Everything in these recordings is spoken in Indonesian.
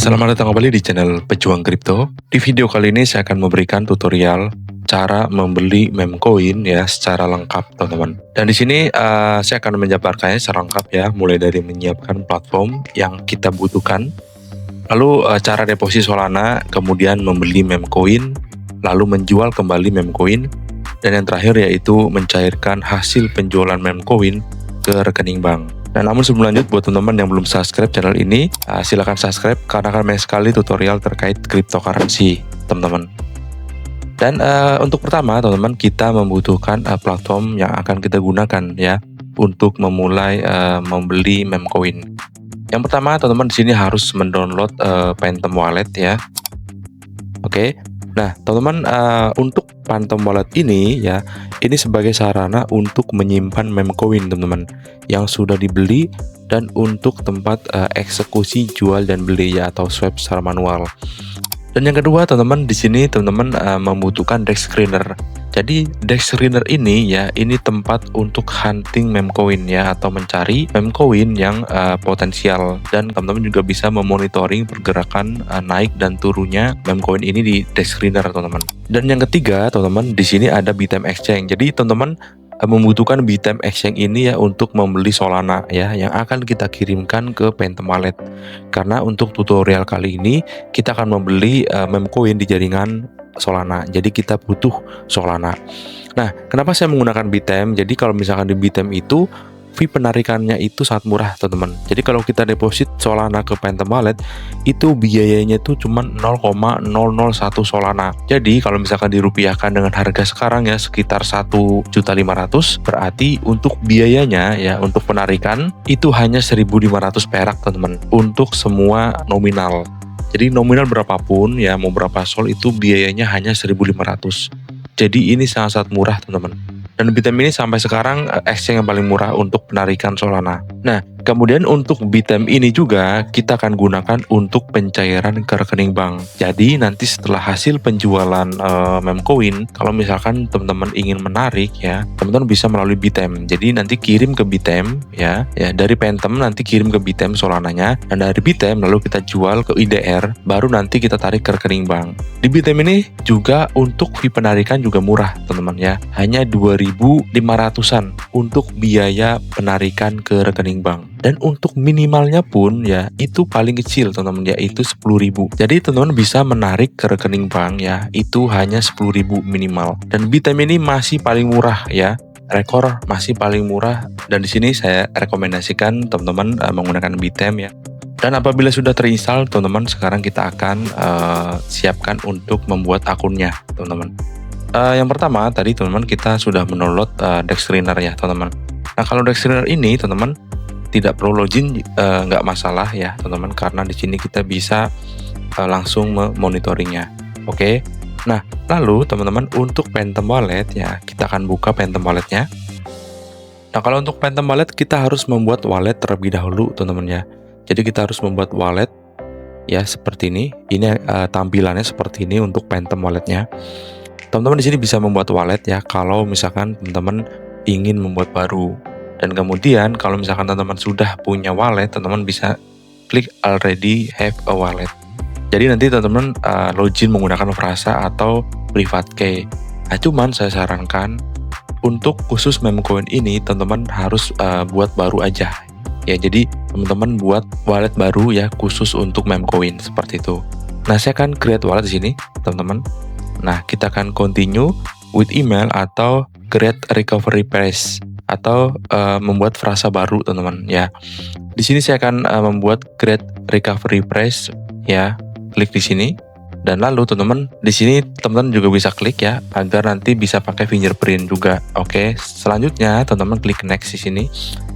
Selamat datang kembali di channel Pejuang Kripto. Di video kali ini saya akan memberikan tutorial cara membeli meme coin ya secara lengkap, teman-teman. Dan di sini saya akan menjabarkannya secara lengkap ya, mulai dari menyiapkan platform yang kita butuhkan, lalu cara deposit Solana, kemudian membeli meme coin, lalu menjual kembali meme coin, dan yang terakhir yaitu mencairkan hasil penjualan meme coin ke rekening bank. Nah, namun sebelum lanjut, buat teman-teman yang belum subscribe channel ini, silahkan subscribe karena akan banyak sekali tutorial terkait cryptocurrency, teman-teman. Dan untuk pertama, teman-teman, kita membutuhkan platform yang akan kita gunakan ya untuk memulai membeli meme coin. Yang pertama, teman-teman, di sini harus mendownload Phantom Wallet ya. Oke. Nah, teman-teman, untuk Phantom Wallet ini ya, ini sebagai sarana untuk menyimpan meme coin, teman-teman, yang sudah dibeli dan untuk tempat eksekusi jual dan beli ya, atau swap secara manual. Dan yang kedua, teman-teman, di sini teman-teman membutuhkan DEX Screener. Jadi DEX Screener ini ya, ini tempat untuk hunting meme coin ya, atau mencari meme coin yang potensial, dan teman-teman juga bisa memonitoring pergerakan naik dan turunnya meme coin ini di DEX Screener, teman-teman. Dan yang ketiga, teman-teman, di sini ada Bithame Exchange. Jadi teman-teman membutuhkan Bithame Exchange ini ya untuk membeli Solana ya yang akan kita kirimkan ke Phantom Wallet. Karena untuk tutorial kali ini kita akan membeli meme coin di jaringan Solana. Jadi kita butuh Solana. Nah, kenapa saya menggunakan Bithame? Jadi kalau misalkan di Bithame itu fee penarikannya itu sangat murah, teman-teman. Jadi kalau kita deposit Solana ke Phantom Wallet, itu biayanya tuh cuma 0,001 Solana. Jadi kalau misalkan dirupiahkan dengan harga sekarang ya sekitar 1.500.000, berarti untuk biayanya ya untuk penarikan itu hanya 1.500 perak, teman-teman, untuk semua nominal. Jadi nominal berapapun ya, mau berapa sol, itu biayanya hanya 1.500. Jadi ini sangat-sangat murah, teman-teman. Dan Bithame ini sampai sekarang exchange yang paling murah untuk penarikan Solana. Nah, kemudian untuk Bithame ini juga kita akan gunakan untuk pencairan ke rekening bank. Jadi nanti setelah hasil penjualan meme coin, kalau misalkan teman-teman ingin menarik ya, teman-teman bisa melalui Bithame. Jadi nanti kirim ke Bithame ya dari Phantom nanti kirim ke Bithame Solananya, dan dari Bithame lalu kita jual ke IDR, baru nanti kita tarik ke rekening bank. Di Bithame ini juga untuk fee penarikan juga murah, teman-teman ya. Hanya 2.500-an untuk biaya penarikan ke rekening bank. Dan untuk minimalnya pun ya itu paling kecil, teman-teman, yaitu 10.000. Jadi teman-teman bisa menarik ke rekening bank ya itu hanya 10.000 minimal. Dan Bithame ini masih paling murah ya. Rekor masih paling murah, dan di sini saya rekomendasikan teman-teman menggunakan Bithame ya. Dan apabila sudah terinstall, teman-teman, sekarang kita akan siapkan untuk membuat akunnya, teman-teman. Yang pertama tadi, teman-teman, kita sudah mendownload DEX Screener ya, teman-teman. Nah, kalau DEX Screener ini, teman-teman, tidak perlu login, nggak masalah ya, teman-teman, karena di sini kita bisa langsung memonitoringnya. Oke. Nah, lalu teman-teman untuk Phantom Wallet ya, kita akan buka Phantom Walletnya. Nah, kalau untuk Phantom Wallet kita harus membuat wallet terlebih dahulu, teman-teman ya. Jadi kita harus membuat wallet ya seperti ini. Ini tampilannya seperti ini untuk Phantom Walletnya. Teman-teman di sini bisa membuat wallet ya kalau misalkan teman-teman ingin membuat baru. Dan kemudian kalau misalkan teman-teman sudah punya wallet, teman-teman bisa klik already have a wallet. Jadi nanti teman-teman login menggunakan frasa atau private key. Nah, cuman saya sarankan untuk khusus meme coin ini teman-teman harus buat baru aja. Ya, jadi teman-teman buat wallet baru ya khusus untuk meme coin seperti itu. Nah, saya akan create wallet di sini, teman-teman. Nah, kita akan continue with email atau create recovery phrase atau membuat frasa baru, teman-teman ya. Di sini saya akan membuat create recovery phrase ya. Klik di sini, dan lalu teman-teman di sini teman-teman juga bisa klik ya agar nanti bisa pakai fingerprint juga. Oke, selanjutnya teman-teman klik next di sini.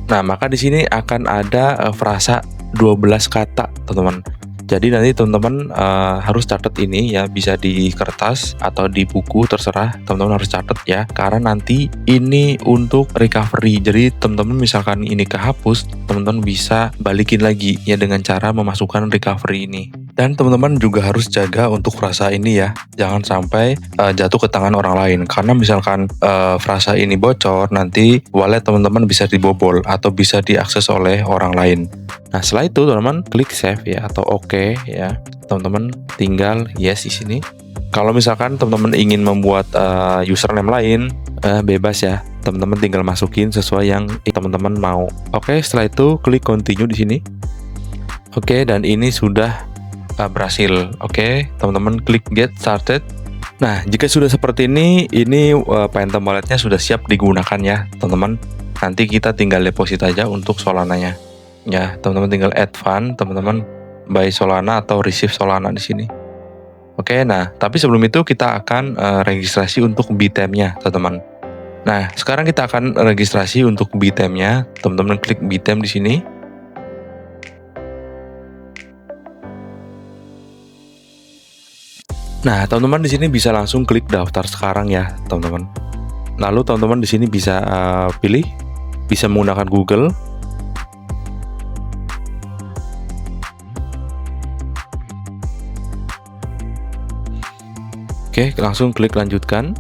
Nah, maka di sini akan ada frasa 12 kata, teman-teman. Jadi nanti teman-teman harus catat ini ya, bisa di kertas atau di buku, terserah teman-teman harus catat ya, karena nanti ini untuk recovery. Jadi teman-teman misalkan ini kehapus, teman-teman bisa balikin lagi ya dengan cara memasukkan recovery ini. Dan teman-teman juga harus jaga untuk frasa ini ya, jangan sampai jatuh ke tangan orang lain, karena misalkan frasa ini bocor, nanti wallet teman-teman bisa dibobol atau bisa diakses oleh orang lain. Nah, setelah itu teman-teman klik save ya atau oke ya. Teman-teman tinggal yes di sini. Kalau misalkan teman-teman ingin membuat username lain, bebas ya. Teman-teman tinggal masukin sesuai yang teman-teman mau. Oke, setelah itu klik continue di sini. Oke, dan ini sudah berhasil. Oke, teman-teman klik get started. Nah, jika sudah seperti ini Phantom Wallet-nya sudah siap digunakan ya, teman-teman. Nanti kita tinggal deposit aja untuk Solananya. Ya, teman-teman tinggal add fund, teman-teman buy Solana atau receive Solana di sini. Oke, nah, tapi sebelum itu kita akan registrasi untuk BTM-nya, teman-teman. Nah, sekarang kita akan registrasi untuk BTM-nya. Teman-teman klik BTM di sini. Nah, teman-teman di sini bisa langsung klik daftar sekarang ya, teman-teman. Lalu teman-teman di sini bisa pilih, bisa menggunakan Google. Oke, langsung klik lanjutkan.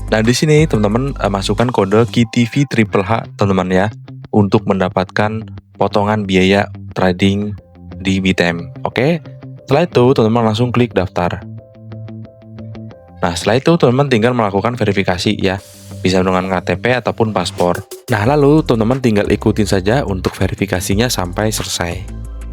Nah, di sini teman-teman masukkan kode KTV Triple H, teman-teman ya, untuk mendapatkan potongan biaya trading di BTM. Oke, setelah itu teman-teman langsung klik daftar. Nah, setelah itu teman-teman tinggal melakukan verifikasi ya, bisa dengan KTP ataupun paspor. Nah, lalu teman-teman tinggal ikutin saja untuk verifikasinya sampai selesai.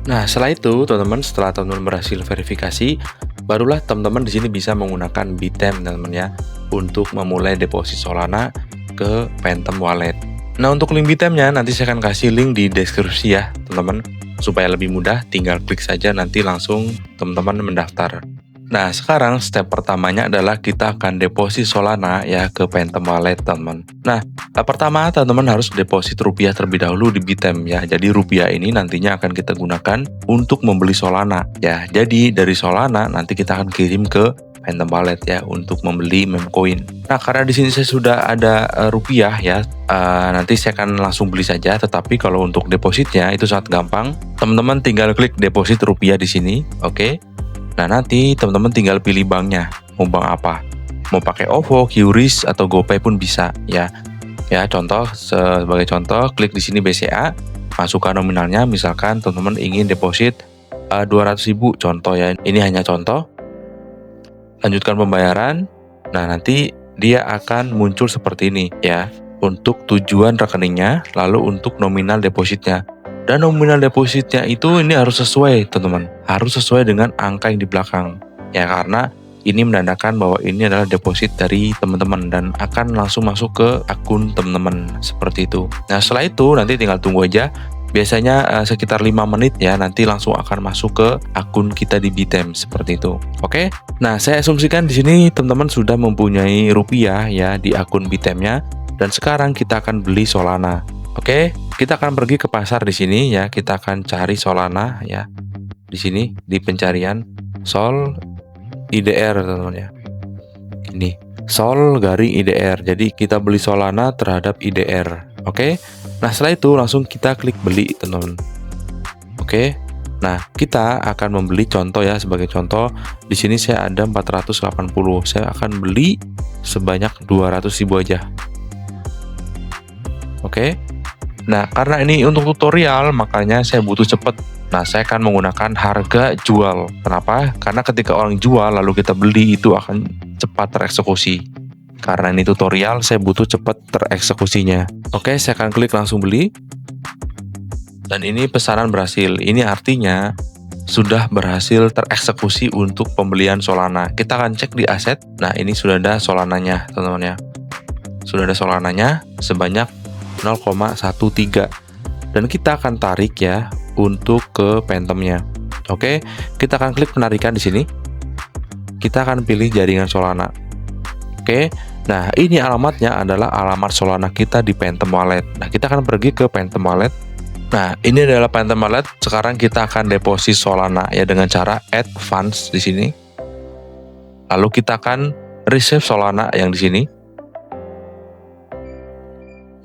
Nah, setelah itu setelah teman-teman berhasil verifikasi, barulah teman-teman di sini bisa menggunakan BTM teman-teman ya, untuk memulai deposit Solana ke Phantom Wallet. Nah, untuk link BTM-nya nanti saya akan kasih link di deskripsi ya, teman-teman. Supaya lebih mudah, tinggal klik saja nanti langsung teman-teman mendaftar. Nah, sekarang step pertamanya adalah kita akan deposit Solana ya ke Phantom Wallet, teman-teman. Nah, pertama teman-teman harus deposit rupiah terlebih dahulu di BTM ya. Jadi rupiah ini nantinya akan kita gunakan untuk membeli Solana ya. Jadi dari Solana nanti kita akan kirim ke Phantom Wallet ya untuk membeli memcoin. Nah, karena di sini saya sudah ada rupiah ya, nanti saya akan langsung beli saja. Tetapi kalau untuk depositnya itu sangat gampang. Teman-teman tinggal klik deposit rupiah di sini, oke. Nah, nanti teman-teman tinggal pilih banknya, mau bank apa. Mau pakai OVO, QRIS, atau GoPay pun bisa ya. Ya, sebagai contoh, klik di sini BCA, masukkan nominalnya, misalkan teman-teman ingin deposit 200.000 contoh ya. Ini hanya contoh. Lanjutkan pembayaran. Nah, nanti dia akan muncul seperti ini ya. Untuk tujuan rekeningnya, lalu untuk nominal depositnya. Dan nominal depositnya itu ini harus sesuai, teman-teman. Harus sesuai dengan angka yang di belakang. Ya, karena ini menandakan bahwa ini adalah deposit dari teman-teman dan akan langsung masuk ke akun teman-teman seperti itu. Nah, setelah itu nanti tinggal tunggu aja. Biasanya sekitar 5 menit ya, nanti langsung akan masuk ke akun kita di BTM seperti itu. Oke. Nah, saya asumsikan di sini teman-teman sudah mempunyai rupiah ya di akun BTM-nya dan sekarang kita akan beli Solana. Oke, kita akan pergi ke pasar di sini ya. Kita akan cari Solana ya. Di sini di pencarian Sol IDR, teman-teman ya. Ini Sol garing IDR. Jadi kita beli Solana terhadap IDR. Oke. Nah, setelah itu langsung kita klik beli, teman-teman. Oke. Nah, kita akan membeli contoh ya, sebagai contoh di sini saya ada 480. Saya akan beli sebanyak 200.000 aja. Oke. Nah, karena ini untuk tutorial, makanya saya butuh cepat. Nah, saya akan menggunakan harga jual. Kenapa? Karena ketika orang jual lalu kita beli itu akan cepat tereksekusi. Karena ini tutorial, saya butuh cepat tereksekusinya. Oke, saya akan klik langsung beli. Dan ini pesanan berhasil. Ini artinya sudah berhasil tereksekusi untuk pembelian Solana. Kita akan cek di aset. Nah, ini sudah ada Solananya, teman-teman ya. Sudah ada Solananya sebanyak 0,13 dan kita akan tarik ya untuk ke Phantom-nya. Oke, kita akan klik penarikan di sini. Kita akan pilih jaringan Solana. Oke, nah ini alamatnya adalah alamat Solana kita di Phantom Wallet. Nah, kita akan pergi ke Phantom Wallet. Nah, ini adalah Phantom Wallet. Sekarang kita akan deposit Solana ya dengan cara add funds di sini. Lalu kita akan receive Solana yang di sini.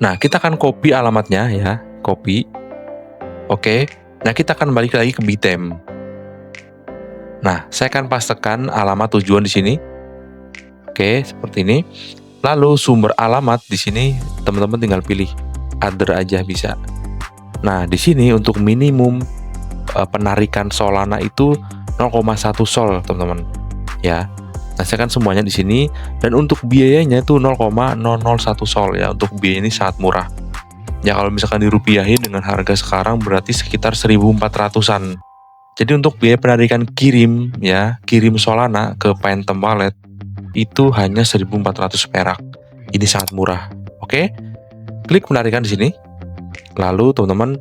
Nah, kita akan copy alamatnya ya, copy. Oke. Nah, kita akan balik lagi ke BTM. Nah, saya akan pastekan alamat tujuan di sini. Oke, seperti ini. Lalu sumber alamat di sini teman-teman tinggal pilih other aja bisa. Nah, di sini untuk minimum penarikan Solana itu 0,1 Sol, teman-teman. Ya. Nah, saya kan semuanya di sini, dan untuk biayanya itu 0,001 Sol ya. Untuk biaya ini sangat murah. Ya, kalau misalkan dirupiahin dengan harga sekarang berarti sekitar 1.400-an. Jadi untuk biaya penarikan kirim Solana ke Phantom Wallet itu hanya 1.400 perak. Ini sangat murah. Oke. Klik penarikan di sini. Lalu teman-teman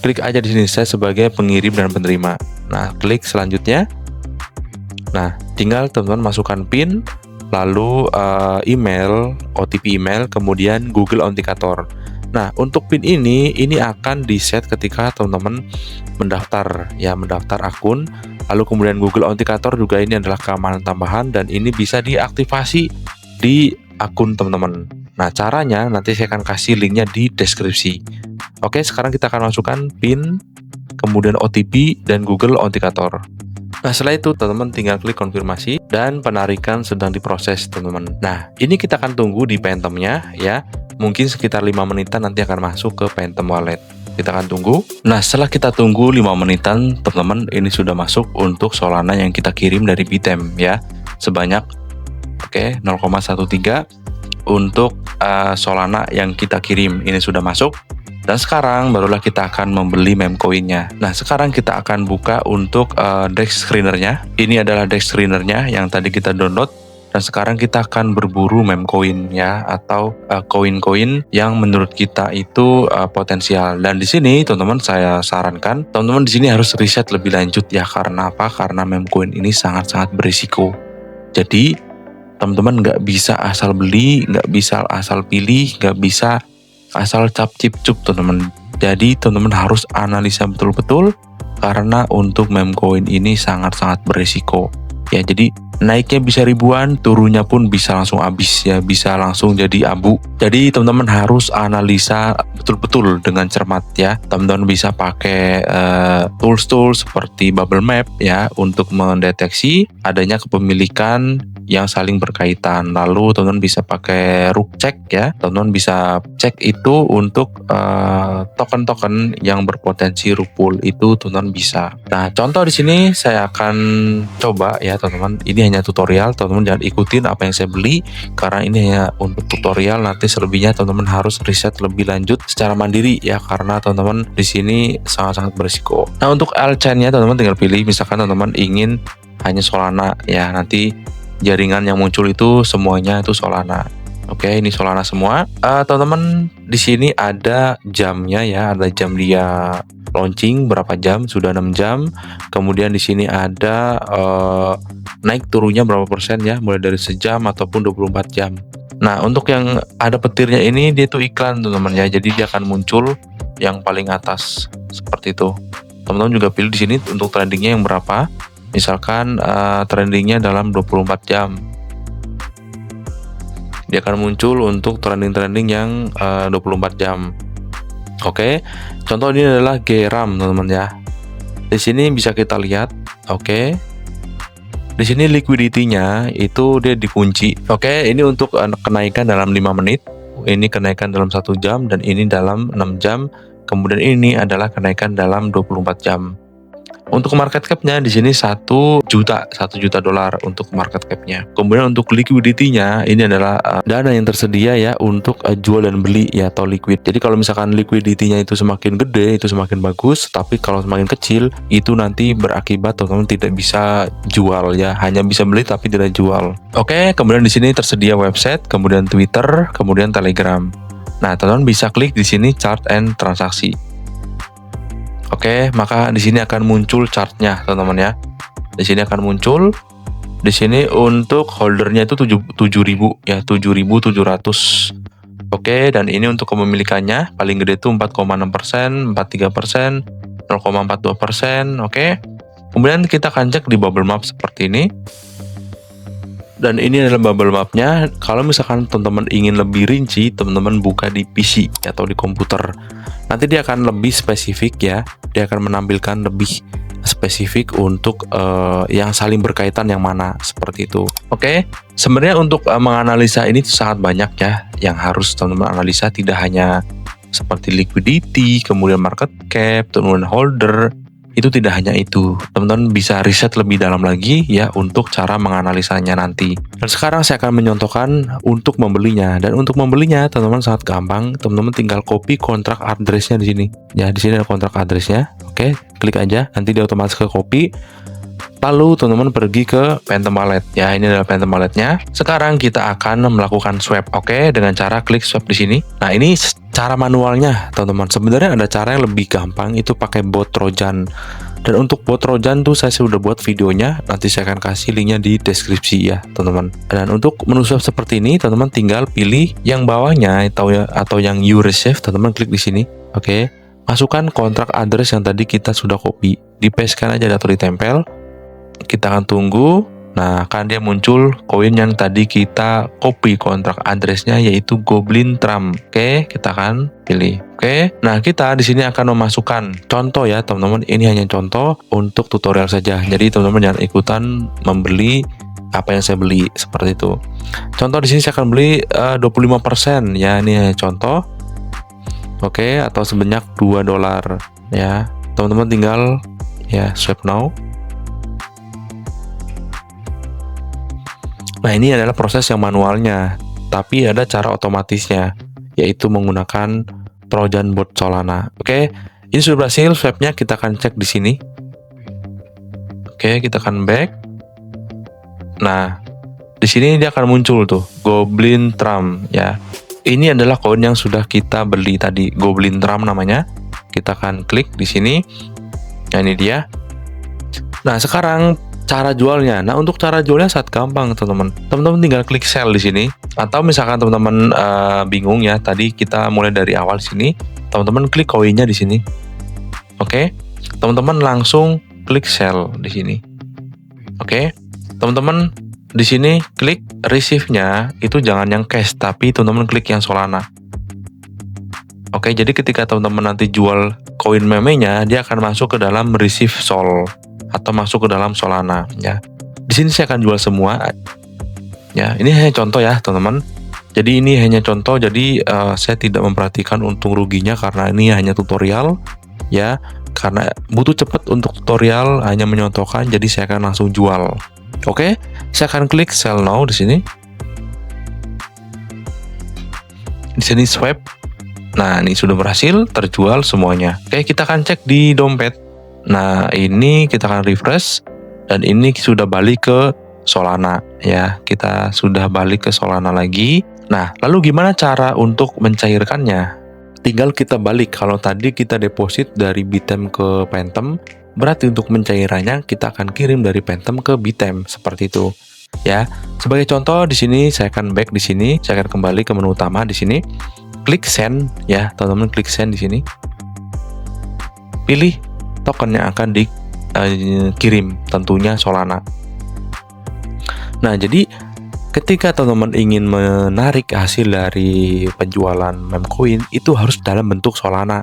klik aja di sini saya sebagai pengirim dan penerima. Nah, klik selanjutnya. Nah, tinggal teman-teman masukkan PIN, lalu email, OTP email, kemudian Google Authenticator. Nah, untuk PIN ini akan di-set ketika teman-teman mendaftar akun. Lalu kemudian Google Authenticator juga ini adalah keamanan tambahan dan ini bisa diaktifasi di akun teman-teman. Nah, caranya nanti saya akan kasih linknya di deskripsi. Oke, sekarang kita akan masukkan PIN, kemudian OTP dan Google Authenticator. Nah, setelah itu teman-teman tinggal klik konfirmasi dan penarikan sedang diproses, teman-teman. Nah, ini kita akan tunggu di Phantom-nya ya. Mungkin sekitar 5 menitan nanti akan masuk ke Phantom Wallet. Kita akan tunggu. Nah, setelah kita tunggu 5 menitan, teman-teman, ini sudah masuk untuk Solana yang kita kirim dari Bitem ya. Sebanyak 0,13 untuk Solana yang kita kirim. Ini sudah masuk. Dan sekarang barulah kita akan membeli memcoin-nya. Nah, sekarang kita akan buka untuk DEX screener-nya. Ini adalah DEX screener-nya yang tadi kita download. Dan sekarang kita akan berburu memcoin ya, atau koin-koin yang menurut kita itu potensial. Dan di sini teman-teman saya sarankan teman-teman di sini harus riset lebih lanjut ya. Karena apa? Karena memcoin ini sangat-sangat berisiko. Jadi teman-teman nggak bisa asal beli, nggak bisa asal pilih, nggak bisa asal cap cip cup, teman-teman. Jadi teman-teman harus analisa betul-betul karena untuk memcoin ini sangat-sangat berisiko. Ya, jadi naiknya bisa ribuan, turunnya pun bisa langsung habis ya, bisa langsung jadi abu. Jadi teman-teman harus analisa betul-betul dengan cermat ya. Teman-teman bisa pakai tools-tools seperti bubble map ya untuk mendeteksi adanya kepemilikan yang saling berkaitan. Lalu teman-teman bisa pakai rook check ya. Teman-teman bisa cek itu untuk token-token yang berpotensi rug pull itu teman-teman bisa. Nah, contoh di sini saya akan coba ya teman-teman. Ini hanya tutorial, teman-teman jangan ikutin apa yang saya beli karena ini hanya untuk tutorial. Nanti selebihnya teman-teman harus riset lebih lanjut secara mandiri ya, karena teman-teman di sini sangat-sangat berisiko. Nah, untuk altcoin-nya teman-teman tinggal pilih, misalkan teman-teman ingin hanya Solana ya, nanti jaringan yang muncul itu semuanya itu Solana. Oke, ini Solana semua. Teman-teman di sini ada jamnya ya, ada jam dia launching berapa jam, sudah 6 jam. Kemudian di sini ada naik turunnya berapa persen ya, mulai dari sejam ataupun 24 jam. Nah, untuk yang ada petirnya ini dia tuh iklan teman-teman ya. Jadi dia akan muncul yang paling atas seperti itu. Teman-teman juga pilih di sini untuk trendingnya yang berapa. Misalkan trendingnya dalam 24 jam. Dia akan muncul untuk trending-trending yang 24 jam. Oke, contoh ini adalah Geram teman-teman ya. Di sini bisa kita lihat, oke. Di sini liquidity-nya itu dia dikunci. Oke, ini untuk kenaikan dalam 5 menit. Ini kenaikan dalam 1 jam dan ini dalam 6 jam. Kemudian ini adalah kenaikan dalam 24 jam. Untuk market cap-nya di sini 1 juta dolar untuk market cap-nya. Kemudian untuk liquidity-nya ini adalah dana yang tersedia ya untuk jual dan beli ya, atau liquid. Jadi kalau misalkan liquidity-nya itu semakin gede itu semakin bagus, tapi kalau semakin kecil itu nanti berakibat teman-teman tidak bisa jual ya, hanya bisa beli tapi tidak jual. Oke, kemudian di sini tersedia website, kemudian Twitter, kemudian Telegram. Nah, teman-teman bisa klik di sini chart and transaksi. Oke, maka di sini akan muncul chartnya, teman-teman ya. Di sini akan muncul. Di sini untuk holdernya itu 7.000 ya, 7.700. Oke, dan ini untuk kepemilikannya paling gede itu 4,6%, 43%, 0,42%. Oke. Kemudian kita akan cek di bubble map seperti ini. Dan ini adalah bubble mapnya. Kalau misalkan teman-teman ingin lebih rinci, teman-teman buka di PC atau di komputer. Nanti dia akan lebih spesifik ya. Dia akan menampilkan lebih spesifik untuk yang saling berkaitan yang mana, seperti itu. Oke, sebenarnya untuk menganalisa ini sangat banyak ya yang harus teman-teman analisa. Tidak hanya seperti liquidity, kemudian market cap, kemudian holder. Itu tidak hanya itu, teman-teman bisa riset lebih dalam lagi ya untuk cara menganalisanya nanti. Dan sekarang saya akan menyontohkan untuk membelinya. Dan untuk membelinya, teman-teman sangat gampang. Teman-teman tinggal copy kontrak address-nya di sini. Ya, di sini ada kontrak address-nya. Oke, klik aja, nanti dia otomatis ke copy. Lalu teman-teman pergi ke Phantom Wallet. Ya, ini adalah Phantom Wallet-nya. Sekarang kita akan melakukan swap, oke, dengan cara klik swap di sini. Nah, ini cara manualnya, teman-teman. Sebenarnya ada cara yang lebih gampang, itu pakai bot Trojan. Dan untuk bot Trojan tuh saya sudah buat videonya, nanti saya akan kasih linknya di deskripsi ya, teman-teman. Dan untuk menu swap seperti ini, teman-teman tinggal pilih yang bawahnya atau yang you receive, teman-teman klik di sini. Oke. Masukkan kontrak address yang tadi kita sudah copy. Di-paste-kan aja atau ditempel. Kita akan tunggu. Nah, kan dia muncul koin yang tadi kita copy kontrak addressnya, yaitu Goblin Trump. Oke, kita akan pilih. Oke, nah kita di sini akan memasukkan contoh ya teman-teman. Ini hanya contoh untuk tutorial saja. Jadi teman-teman jangan ikutan membeli apa yang saya beli seperti itu. Contoh di sini saya akan beli 25% ya. Ini hanya contoh. Oke, atau sebanyak $2 ya. Teman-teman tinggal ya swap now. Nah, ini adalah proses yang manualnya, tapi ada cara otomatisnya, yaitu menggunakan Trojan bot Solana. Oke, ini sudah berhasil swapnya, kita akan cek di sini. Oke, kita akan back. Nah, di sini dia akan muncul tuh, Goblin Trump ya. Ini adalah koin yang sudah kita beli tadi, Goblin Trump namanya. Kita akan klik di sini. Nah, ini dia. Nah, sekarang cara jualnya. Nah, untuk cara jualnya sangat gampang, teman-teman. Teman-teman tinggal klik sell di sini. Atau misalkan teman-teman bingung ya, tadi kita mulai dari awal di sini. Teman-teman klik koinnya di sini. Oke. Teman-teman langsung klik sell di sini. Oke. Teman-teman di sini klik receive-nya itu jangan yang cash, tapi teman-teman klik yang Solana. Oke, jadi ketika teman-teman nanti jual koin meme-nya, dia akan masuk ke dalam receive Sol atau masuk ke dalam Solana ya. Di sini saya akan jual semua. Ya, ini hanya contoh ya, teman-teman. Jadi ini hanya contoh, jadi saya tidak memperhatikan untung ruginya karena ini hanya tutorial ya. Karena butuh cepat untuk tutorial, hanya menyontohkan, jadi saya akan langsung jual. Oke, saya akan klik sell now di sini. Di sini swipe. Nah, ini sudah berhasil terjual semuanya. Oke, kita akan cek di dompet. Nah, ini kita akan refresh dan ini sudah balik ke Solana ya. Kita sudah balik ke Solana lagi. Nah, lalu gimana cara untuk mencairkannya? Tinggal kita balik. Kalau tadi kita deposit dari Bitem ke Phantom, berarti untuk mencairannya kita akan kirim dari Phantom ke Bitem seperti itu. Ya, sebagai contoh di sini saya akan back di sini, saya akan kembali ke menu utama di sini. Klik send ya, teman-teman klik send di sini. Pilih token yang akan dikirim, tentunya Solana. Nah, jadi ketika teman-teman ingin menarik hasil dari penjualan meme coin itu harus dalam bentuk Solana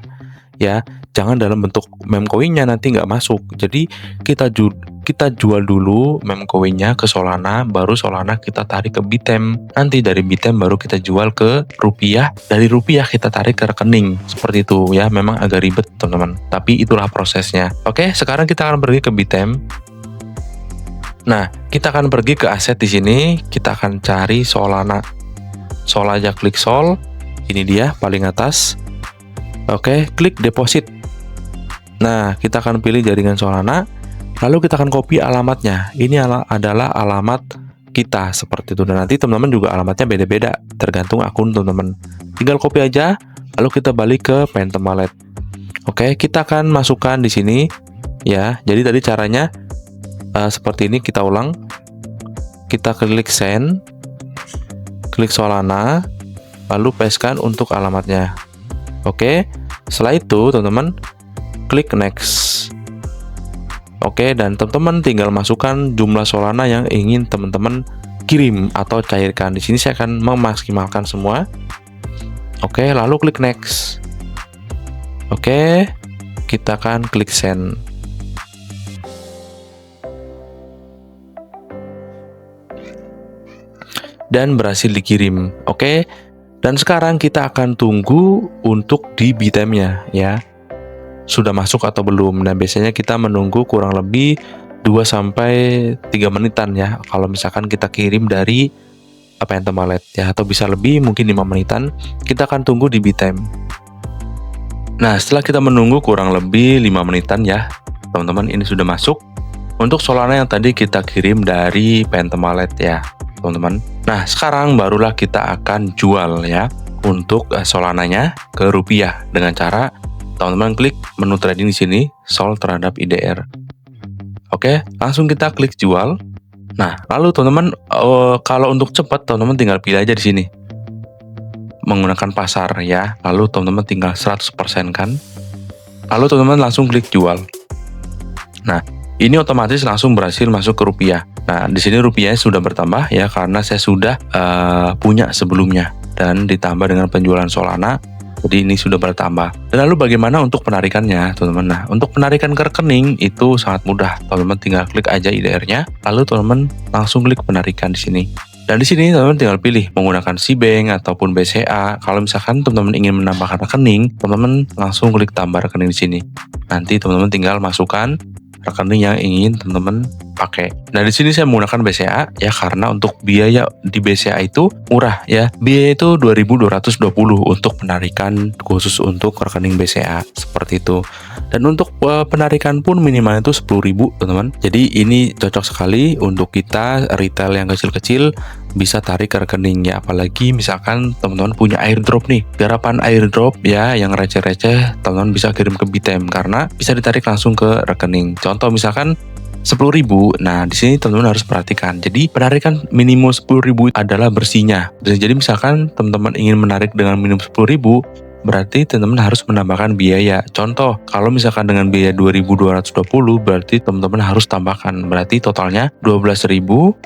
ya, jangan dalam bentuk meme coinnya, nanti nggak masuk. Jadi kita jual dulu meme coinnya ke Solana, baru Solana kita tarik ke Bitem, nanti dari Bitem baru kita jual ke rupiah, dari rupiah kita tarik ke rekening, seperti itu ya. Memang agak ribet teman-teman, tapi itulah prosesnya. Oke, sekarang kita akan pergi ke Bitem. Nah, kita akan pergi ke aset di sini, kita akan cari Solana. Sol aja, klik Sol, ini dia paling atas. Oke, klik deposit. Nah, kita akan pilih jaringan Solana. Lalu kita akan copy alamatnya. Ini adalah alamat kita seperti itu. Dan nanti teman-teman juga alamatnya beda-beda, tergantung akun teman-teman. Tinggal copy aja. Lalu kita balik ke Phantom Wallet. Oke, kita akan masukkan di sini ya. Jadi tadi caranya seperti ini, kita ulang. Kita klik send, klik Solana, lalu pastekan untuk alamatnya. Oke, setelah itu teman-teman klik next. Oke, dan teman-teman tinggal masukkan jumlah Solana yang ingin teman-teman kirim atau cairkan. Di sini saya akan memaksimalkan semua. Oke, lalu klik next. Oke, kita akan klik send. Dan berhasil dikirim. Oke, Dan sekarang kita akan tunggu untuk di Bitem-nya ya. Sudah masuk atau belum. Nah, biasanya kita menunggu kurang lebih 2 sampai 3 menitan ya. Kalau misalkan kita kirim dari Phantom Wallet ya, atau bisa lebih mungkin 5 menitan, kita akan tunggu di Bitem. Nah, setelah kita menunggu kurang lebih 5 menitan ya, teman-teman, ini sudah masuk untuk Solana yang tadi kita kirim dari Phantom Wallet ya, teman-teman. Nah, sekarang barulah kita akan jual ya untuk Solananya ke rupiah dengan cara teman-teman klik menu trading di sini, Sol terhadap IDR. Oke, langsung kita klik jual. Nah, lalu teman-teman kalau untuk cepat teman-teman tinggal pilih aja di sini. Menggunakan pasar ya. Lalu teman-teman tinggal 100% kan. Lalu teman-teman langsung klik jual. Nah, ini otomatis langsung berhasil masuk ke rupiah. Nah, di sini rupiahnya sudah bertambah ya karena saya sudah punya sebelumnya dan ditambah dengan penjualan Solana. Jadi ini sudah bertambah. Dan lalu bagaimana untuk penarikannya, teman-teman? Nah, untuk penarikan ke rekening itu sangat mudah. Teman-teman tinggal klik aja IDR-nya, lalu teman-teman langsung klik penarikan di sini. Dan di sini teman-teman tinggal pilih menggunakan Cbank ataupun BCA. Kalau misalkan teman-teman ingin menambahkan rekening, teman-teman langsung klik tambah rekening di sini. Nanti teman-teman tinggal masukkan rekening yang ingin teman-teman pakai. Nah, di sini saya menggunakan BCA ya karena untuk biaya di BCA itu murah ya. Biaya itu 2.220 untuk penarikan khusus untuk rekening BCA seperti itu. Dan untuk penarikan pun minimal itu 10.000, teman-teman. Jadi ini cocok sekali untuk kita retail yang kecil-kecil bisa tarik ke rekeningnya. Apalagi misalkan teman-teman punya airdrop nih, garapan airdrop ya yang receh-receh, teman-teman bisa kirim ke Bitem karena bisa ditarik langsung ke rekening. Contoh misalkan 10.000. Nah, di sini teman-teman harus perhatikan. Jadi penarikan minimum 10.000 adalah bersihnya. Jadi misalkan teman-teman ingin menarik dengan minimum 10.000, berarti teman-teman harus menambahkan biaya. Contoh, kalau misalkan dengan biaya 2.220, berarti teman-teman harus tambahkan. Berarti totalnya 12.220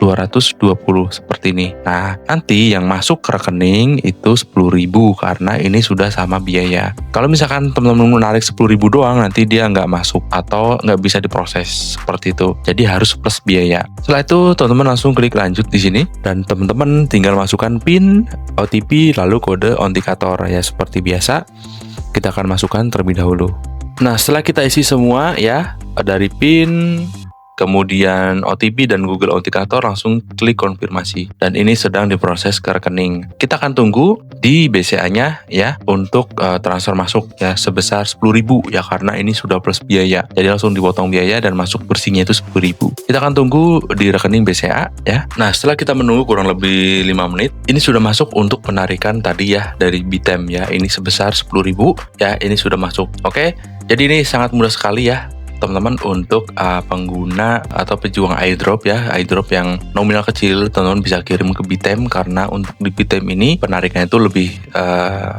seperti ini. Nah, nanti yang masuk ke rekening itu 10.000 karena ini sudah sama biaya. Kalau misalkan teman-teman menarik 10.000 doang, nanti dia nggak masuk atau nggak bisa diproses seperti itu. Jadi harus plus biaya. Setelah itu, teman-teman langsung klik lanjut di sini dan teman-teman tinggal masukkan PIN, OTP, lalu kode autentikator ya seperti biasa. Kita akan masukkan terlebih dahulu. Nah, setelah kita isi semua ya, dari PIN, kemudian OTP dan Google Authenticator, langsung klik konfirmasi. Dan ini sedang diproses ke rekening. Kita akan tunggu di BCA-nya ya untuk transfer masuk ya sebesar 10.000 ya karena ini sudah plus biaya. Jadi langsung dipotong biaya dan masuk bersihnya itu 10.000. Kita akan tunggu di rekening BCA ya. Nah, setelah kita menunggu kurang lebih 5 menit, ini sudah masuk untuk penarikan tadi ya dari Bitem ya. Ini sebesar 10.000 ya, ini sudah masuk. Oke. Jadi ini sangat mudah sekali ya teman-teman untuk pengguna atau pejuang airdrop ya, airdrop yang nominal kecil, teman-teman bisa kirim ke Bitem karena untuk di Bitem ini penarikannya itu lebih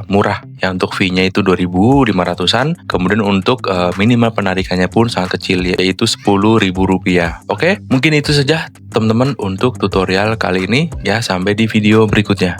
murah ya, untuk fee-nya itu 2.500-an, kemudian untuk minimal penarikannya pun sangat kecil yaitu 10.000 rupiah. Oke, mungkin itu saja teman-teman untuk tutorial kali ini ya, sampai di video berikutnya.